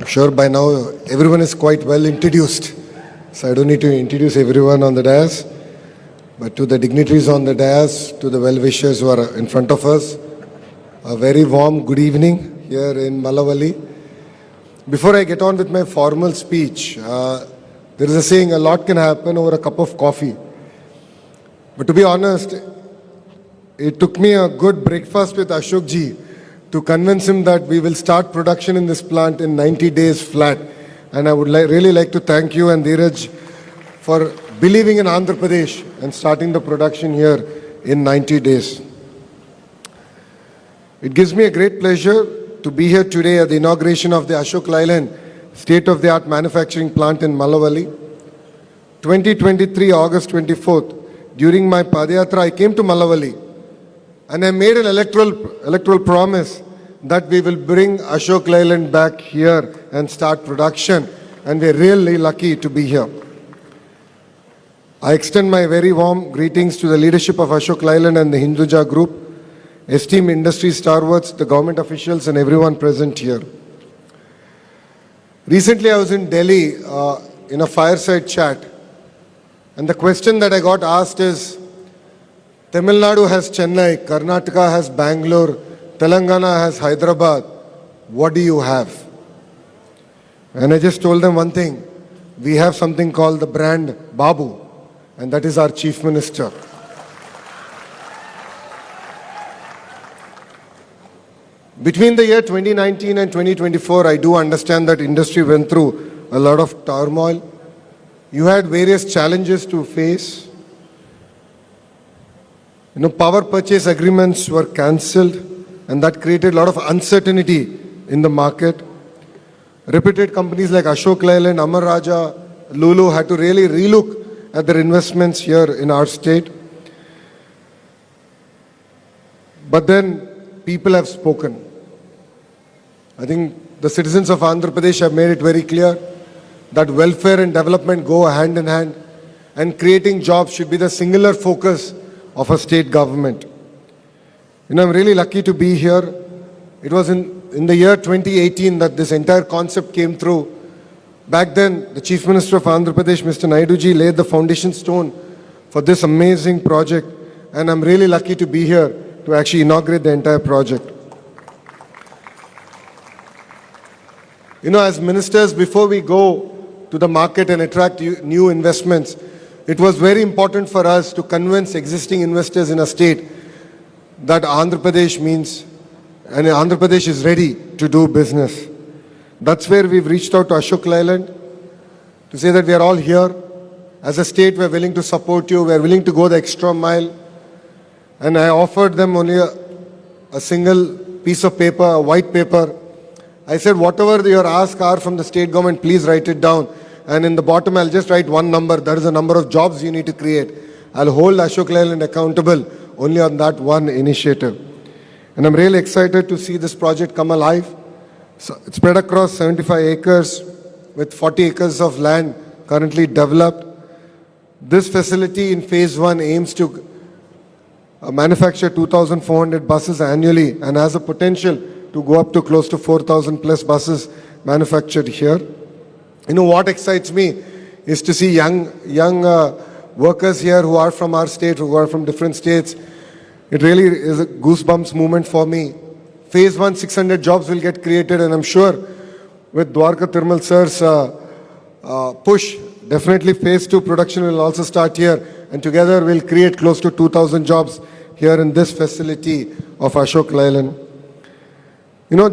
sure by now everyone is quite well introduced, so I don't need to introduce everyone on the dais. But to the dignitaries on the dais, to the well-wishers who are in front of us, a very warm good evening here in Mallavalli. Before I get on with my formal speech, there is a saying, a lot can happen over a cup of coffee. But to be honest, it took me a good breakfast with Ashok ji to convince him that we will start production in this plant in 90 days flat. And I would really like to thank you and Dheeraj for believing in Andhra Pradesh and starting the production here in 90 days. It gives me a great pleasure to be here today at the inauguration of the Ashok Leyland state-of-the-art manufacturing plant in Mallavalli. 2023, August 24th, during my Padayatra, I came to Mallavalli and I made an electoral promise that we will bring Ashok Leyland back here and start production, and we're really lucky to be here. I extend my very warm greetings to the leadership of Ashok Leyland and the Hinduja Group, esteemed industry stalwarts, the government officials and everyone present here. Recently I was in Delhi in a fireside chat, and the question that I got asked is, Tamil Nadu has Chennai, Karnataka has Bangalore, Telangana has Hyderabad, what do you have? And I just told them one thing, we have something called the brand Babu, and that is our Chief Minister. Between the year 2019 and 2024, I do understand that industry went through a lot of turmoil. You had various challenges to face. Power purchase agreements were cancelled, and that created a lot of uncertainty in the market. Reputed companies like Ashok Leyland, Amar Raja, Lulu had to really relook at their investments here in our state. But then people have spoken. I think the citizens of Andhra Pradesh have made it very clear that welfare and development go hand in hand, and creating jobs should be the singular focus of a state government. I'm really lucky to be here. It was in the year 2018 that this entire concept came through. Back then, the Chief Minister of Andhra Pradesh, Mr. Naidu ji, laid the foundation stone for this amazing project, and I'm really lucky to be here to actually inaugurate the entire project. As ministers, before we go to the market and attract new investments, it was very important for us to convince existing investors in a state that Andhra Pradesh means, and Andhra Pradesh is ready to do business. That's where we've reached out to Ashok Leyland to say that we are all here. As a state, we're willing to support you. We're willing to go the extra mile. And I offered them only a single piece of paper, a white paper. I said, whatever your asks are from the state government, please write it down. And in the bottom, I'll just write one number. That is the number of jobs you need to create. I'll hold Ashok Leyland accountable only on that one initiative. And I'm really excited to see this project come alive. So it's spread across 75 acres with 40 acres of land currently developed. This facility in phase 1 aims to manufacture 2,400 buses annually and has a potential to go up to close to 4,000 plus buses manufactured here. What excites me is to see young workers here who are from our state, who are from different states. It really is a goosebumps moment for me. Phase 1, 600 jobs will get created, and I'm sure with Dwarka Thirmal sir's push, definitely phase 2 production will also start here, and together we'll create close to 2,000 jobs here in this facility of Ashok Leyland.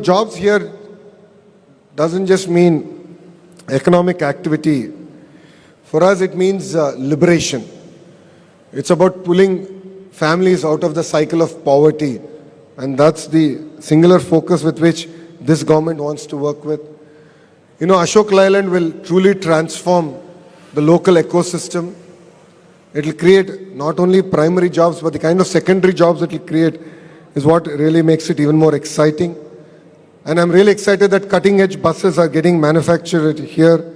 Jobs here doesn't just mean economic activity. For us, it means liberation. It's about pulling families out of the cycle of poverty. And that's the singular focus with which this government wants to work with. Ashok Leyland will truly transform the local ecosystem. It will create not only primary jobs, but the kind of secondary jobs it will create is what really makes it even more exciting. And I'm really excited that cutting-edge buses are getting manufactured here,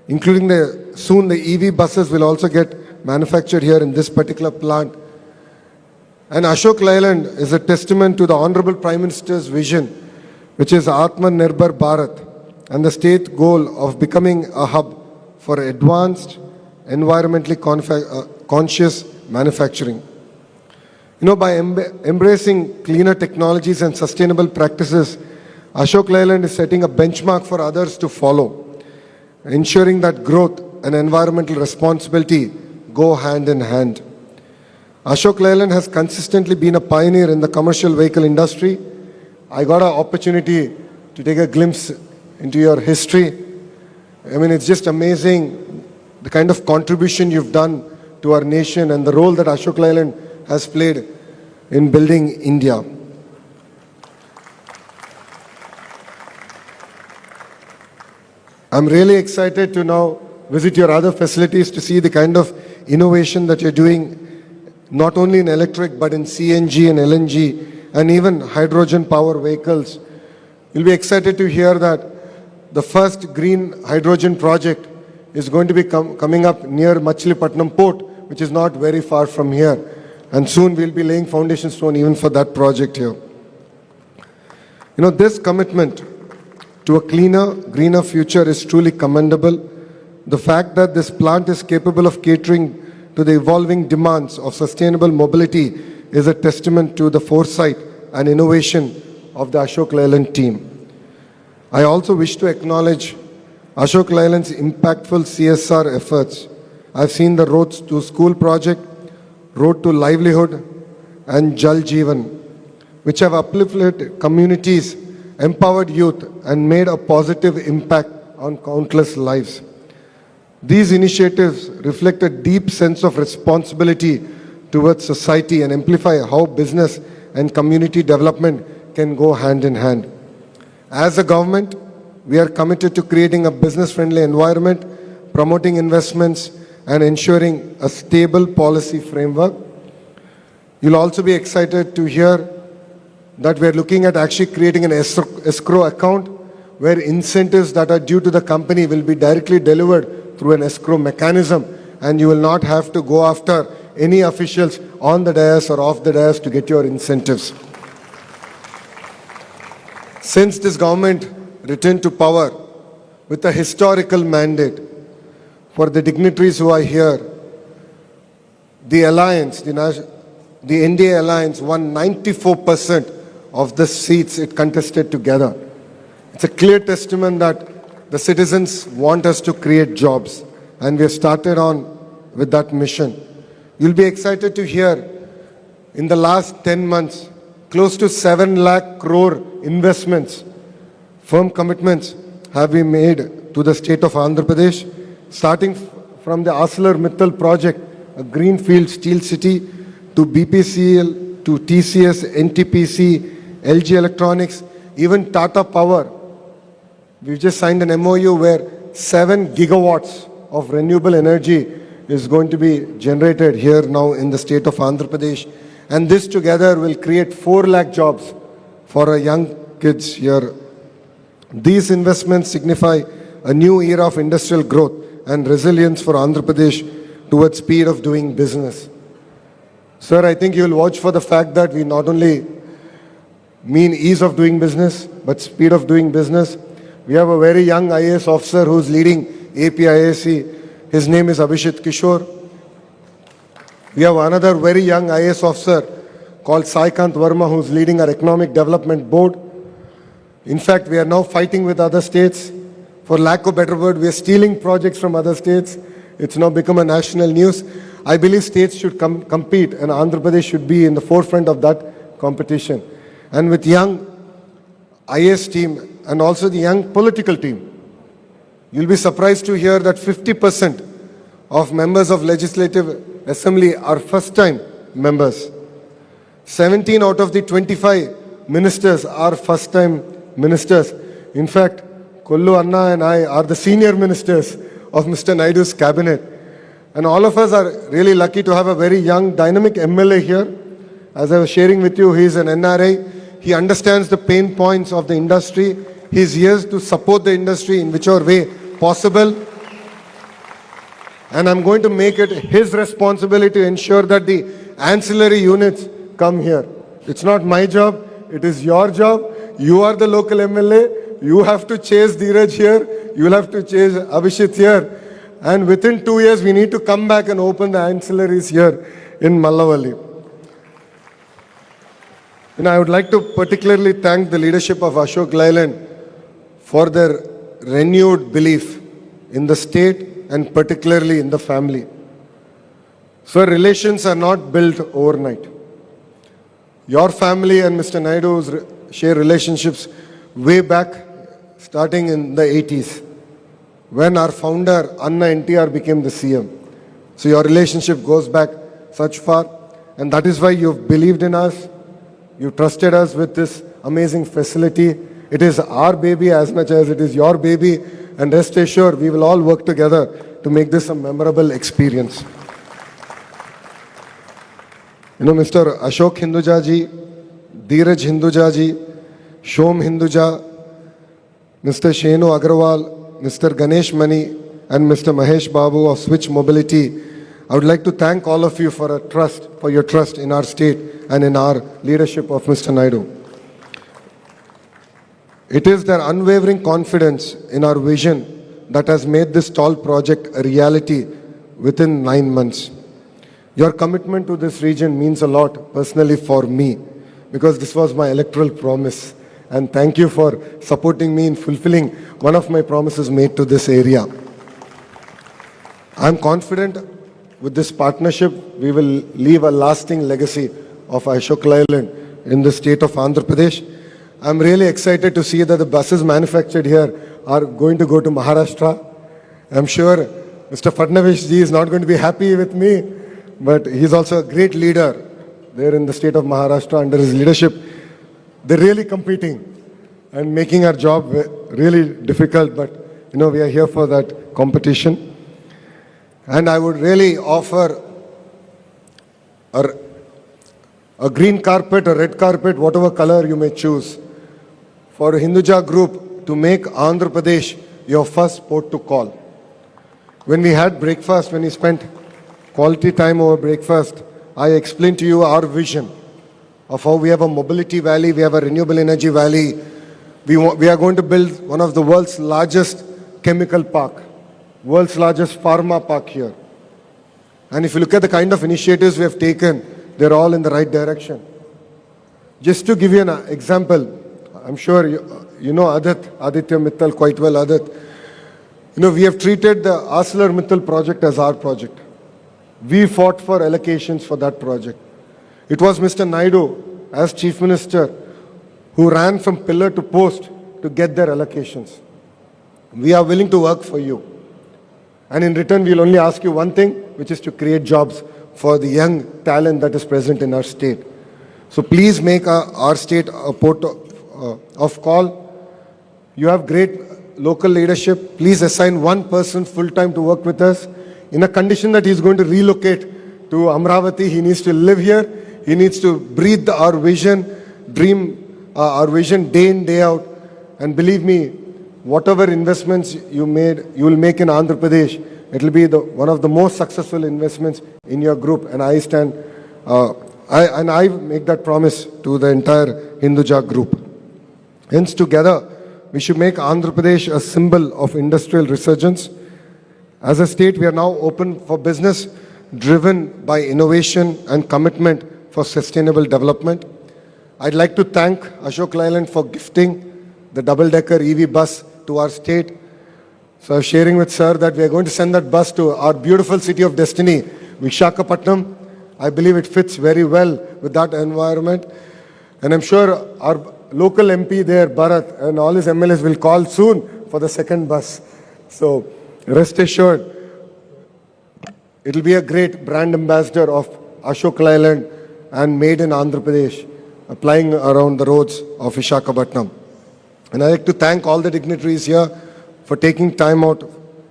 including soon the EV buses will also get manufactured here in this particular plant. And Ashok Leyland is a testament to the Honorable Prime Minister's vision, which is Atmanirbhar Bharat. and the state goal of becoming a hub for advanced, environmentally conscious manufacturing. By embracing cleaner technologies and sustainable practices, Ashok Leyland is setting a benchmark for others to follow, ensuring that growth and environmental responsibility go hand in hand. Ashok Leyland has consistently been a pioneer in the commercial vehicle industry. I got an opportunity to take a glimpse into your history. It's just amazing the kind of contribution you've done to our nation and the role that Ashok Leyland has played in building India. I'm really excited to now visit your other facilities to see the kind of innovation that you're doing, not only in electric, but in CNG and LNG, and even hydrogen power vehicles. You'll be excited to hear that the first green hydrogen project is going to be coming up near Machilipatnam Port, which is not very far from here. And soon we'll be laying foundation stone even for that project here. This commitment to a cleaner, greener future is truly commendable. The fact that this plant is capable of catering to the evolving demands of sustainable mobility is a testament to the foresight and innovation of the Ashok Leyland team. I also wish to acknowledge Ashok Leyland's impactful CSR efforts. I've seen the Roads to School project, Road to Livelihood, and Jal Jeevan, which have uplifted communities, empowered youth, and made a positive impact on countless lives. These initiatives reflect a deep sense of responsibility towards society and amplify how business and community development can go hand in hand. As a government, we are committed to creating a business-friendly environment, promoting investments, and ensuring a stable policy framework. You'll also be excited to hear that we are looking at actually creating an escrow account where incentives that are due to the company will be directly delivered through an escrow mechanism, and you will not have to go after any officials on the dais or off the dais to get your incentives. Since this government returned to power with a historical mandate for the dignitaries who are here, the alliance, the NDA alliance won 94% of the seats it contested together. It's a clear testament that the citizens want us to create jobs, and we have started on with that mission. You'll be excited to hear in the last 10 months, close to 7 lakh crore investments, firm commitments have been made to the state of Andhra Pradesh, starting from the ArcelorMittal project, a greenfield steel city, to BPCL, to TCS, NTPC, LG Electronics, even Tata Power. We've just signed an MOU where 7 gigawatts of renewable energy is going to be generated here now in the state of Andhra Pradesh. And this together will create 4 lakh jobs for our young kids here. These investments signify a new era of industrial growth and resilience for Andhra Pradesh towards speed of doing business. Sir, I think you will vouch for the fact that we not only mean ease of doing business, but speed of doing business. We have a very young IAS officer who's leading AP IAC. His name is Abhishek Kishore. We have another very young IAS officer called Saikant Verma, who's leading our Economic Development Board. In fact, we are now fighting with other states. For lack of a better word, we are stealing projects from other states. It's now become a national news. I believe states should compete, and Andhra Pradesh should be in the forefront of that competition. And with young IAS team and also the young political team, you'll be surprised to hear that 50% of members of Legislative Assembly are first-time members. 17 out of the 25 ministers are first-time ministers. In fact, Kollu Anna and I are the senior ministers of Mr. Naidu's cabinet. And all of us are really lucky to have a very young, dynamic MLA here. As I was sharing with you, he is an NRI. He understands the pain points of the industry. He is here to support the industry in whichever way possible. And I'm going to make it his responsibility to ensure that the ancillary units come here. It's not my job, it is your job. You are the local MLA. You have to chase Dheeraj here. You will have to chase Abhishek here. And within 2 years, we need to come back and open the ancillaries here in Mallavalli. And I would like to particularly thank the leadership of Ashok Leyland for their renewed belief in the state and particularly in the family. So relations are not built overnight. Your family and Mr. Naidu's share relationships way back, starting in the 80s, when our founder, Anna NTR, became the CM. So your relationship goes back such far, and that is why you've believed in us. You trusted us with this amazing facility. It is our baby as much as it is your baby, and rest assured, we will all work together to make this a memorable experience. You know, Mr. Ashok Hinduja ji, Dheeraj Hinduja ji, Shom Hinduja, Mr. Shenu Agarwal, Mr. Ganesh Mani, and Mr. Mahesh Babu of Switch Mobility, I would like to thank all of you for your trust in our state and in our leadership of Mr. Naidu. It is their unwavering confidence in our vision that has made this tall project a reality within 9 months. Your commitment to this region means a lot personally for me, because this was my electoral promise. And thank you for supporting me in fulfilling one of my promises made to this area. I'm confident with this partnership, we will leave a lasting legacy of Ashok Leyland in the state of Andhra Pradesh. I'm really excited to see that the buses manufactured here are going to go to Maharashtra. I'm sure Mr. Fadnavis ji is not going to be happy with me, but he's also a great leader there in the state of Maharashtra. Under his leadership, they're really competing and making our job really difficult, but you know, we are here for that competition. And I would really offer a green carpet, a red carpet, whatever color you may choose, for Hinduja Group to make Andhra Pradesh your first port to call. When we had breakfast, when we spent quality time over breakfast, I explained to you our vision of how we have a mobility valley, we have a renewable energy valley. We are going to build one of the world's largest chemical park, world's largest pharma park here. And if you look at the kind of initiatives we have taken, they're all in the right direction. Just to give you an example, I'm sure you know Aditya Mittal quite well, Adit. You know, we have treated the ArcelorMittal project as our project. We fought for allocations for that project. It was Mr. Naidu, as Chief Minister, who ran from pillar to post to get their allocations. We are willing to work for you. And in return, we'll only ask you one thing, which is to create jobs for the young talent that is present in our state. So please make our state a port of call. You have great local leadership. Please assign one person full-time to work with us. In a condition that he's going to relocate to Amravati, he needs to live here. He needs to breathe our vision, dream our vision day in, day out. And believe me, whatever investments you will make in Andhra Pradesh, it will be one of the most successful investments in your group. And I make that promise to the entire Hinduja group. Hence, together, we should make Andhra Pradesh a symbol of industrial resurgence. As a state, we are now open for business, driven by innovation and commitment for sustainable development. I'd like to thank Ashok Leyland for gifting the double-decker EV bus to our state. So I was sharing with sir that we are going to send that bus to our beautiful city of destiny, Visakhapatnam. I believe it fits very well with that environment. And I'm sure our local MP there, Bharat, and all his MLAs will call soon for the second bus. So rest assured, it will be a great brand ambassador of Ashok Leyland and made in Andhra Pradesh, applying around the roads of Visakhapatnam. And I'd like to thank all the dignitaries here for taking time out,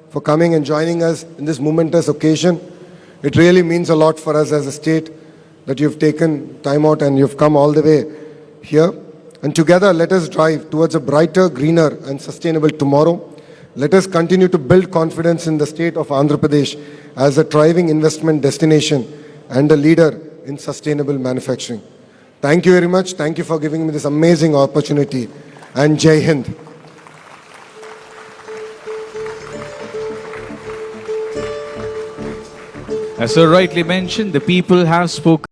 for coming and joining us in this momentous occasion. It really means a lot for us as a state that you've taken time out and you've come all the way here. And together, let us drive towards a brighter, greener and sustainable tomorrow. Let us continue to build confidence in the state of Andhra Pradesh as a thriving investment destination and a leader in sustainable manufacturing. Thank you very much. Thank you for giving me this amazing opportunity. And Jai Hind. As so rightly mentioned, the people have spoken.